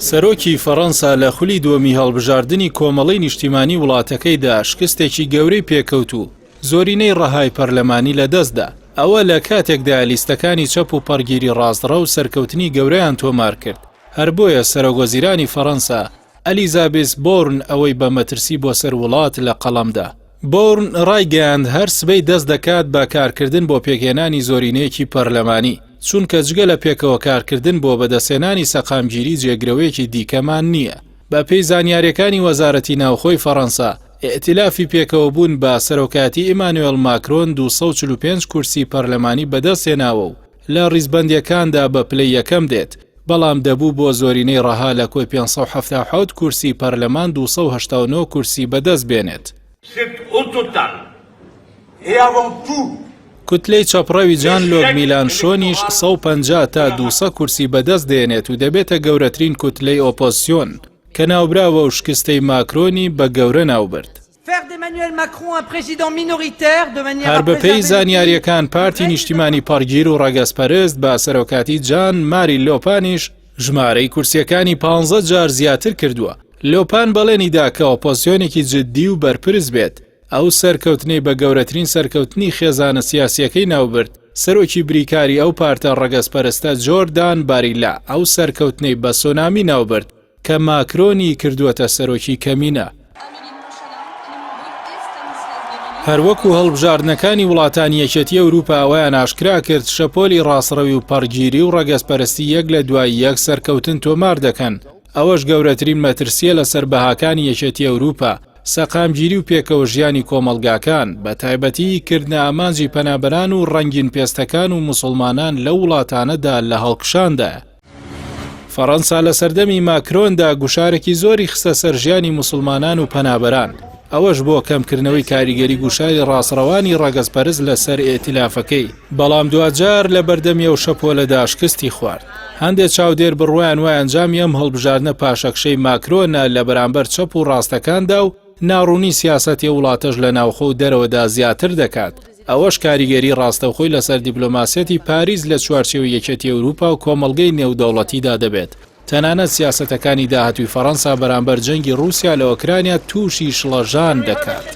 سەرۆکی فەڕەنسا لە خولی دووەمی هەڵبژاردننی کۆمەڵەی نیشتیمانی وڵاتەکەیدا شکستێکی گەورەی پێکەوت و زۆرینەی ڕەهای پەرلەمانی لەدەستدا. ئەوە لە کاتێکدا لیستەکانی چەپ و پەرگیری ڕاستڕە و سەرکەوتنی گەورەیان تۆمار کرد. هەر بۆیە سەرۆکوەزیرانی فەڕەنسا ئەلیزابێس بۆرن ئەوەی بە مەترسی بۆ سەر وڵات لە قەڵەمدا. بۆرن ڕایگەیاند هەر سبەی دەست دەکات بە کارکردن بۆ پێکهێنانی زۆرینەیەکی پەرلەمانی، چونکە جگە لە پێکەوە کارکردن بۆ بەدەستێنانی سەقامگیری جێگرەوەیەکی دیکەمان نییە. بە پێی زانیاریەکانی وەزارەتی ناوخۆی فەڕەنسا، ئێتلافی پێکەوە بوون بە سەرۆکاتی ئیمانوێل ماکرۆن 245 کورسی پەرلەمانی بەدەستێناوە و لە ڕیزبەندیەکاندا بە پلەی یەکەم دێت، بەڵام دەبوو بۆ زۆرینەی ڕەها لە کۆی 577 کورسی پەرلەمان 289 کورسی بەدەست بێنێت. کوتلەی چەپڕەوی جان لۆک میلانشۆنیش 150 تا 200 کورسی بەدەست دێنێت و دەبێتە گەورەترین کوتلەی ئۆپۆزیسیۆن کە ناوبراوە و شکستەی ماکرۆنی بە گەورە ناوبرد. هەر بەپێی زانیاریەکان پارتی نیشتیمانی پەرگیر و ڕەگەزپەرست بە سەرۆکاتی جان ماری لۆپانیش ژمارەی کورسیەکانی 15 جار زیاتر کردووە. لۆپان بەڵێنیدا کە ئۆپۆزیسیۆنێکی جددی و بەرپرس بێت. ئەو سەرکەوتنەی بە گەورەترین سەرکەوتنی خێزانە سیاسیەکەی ناوبرد. سەرۆکی بریکاری ئەو پارتە ڕەگەزپەرستە جۆردان باریلا ئەو سەرکەوتنەی بە سۆنامی ناوبرد کە ماکرۆنی کردووەتە سەرۆکی کەمینە. هەروەکو هەڵبژاردنەکانی وڵاتانی یەکێتی ئەوروپا ئەویان ئاشکرا کرد شەپۆلی ڕاستڕەوی و پەرگیری و ڕەگەزپەرستی یەک لە دوای یەک سەرکەوتن تۆمار دەکەن. ئەوەش گەورەترین مەترسیە لە سەربەهاکانی یەکێتی ئەوروپا، سەقامگیری و پێکەوە ژیانی کۆمەلگاکان، بە تایبەتی کردنە ئامانجی پەنابەران و ڕەنگین پێستەکان و موسڵمانان لە وڵاتانەدا لە هەڵکشاندا. فەڕەنسا لە سەردەمی ماکرۆندا گوشارێکی زۆری خستە سەر ژیانی موسڵمانان و پەنابەران. ئەوەش بۆ کەمکردنەوەی کاریگەری گوشاری ڕاستڕەوانی ڕەگەزپەرست لەسەر ئێتلافەکەی، بەڵام دوجار لە بەردەمی ئەو شەپۆلەدا شکستی خوارد. هەندێک چاودێر بڕوایان وای ئەنجامی ئەم هەڵبژاردنە پاشەکشەی ماکرۆنە لە بەرامبەر چەپ و ڕاستەکاندا و ناڕوونی سیاسەتی وڵاتەش لە ناوخۆ و دەرەوەدا زیاتر دەکات. ئەوەش کاریگەری ڕاستەوخۆی لەسەر دیپلۆماسیەتی پاریس لە چوارچێوەی یەکێتی ئەوروپا و کۆمەڵگەی نێودەوڵەتیدا دەبێت. تەنانەت سیاسەتەکانی داهاتووی فەڕەنسا بەرامبەر جەنگی رووسیا لە ئۆکرانیا تووشی شڵەژان دەکات.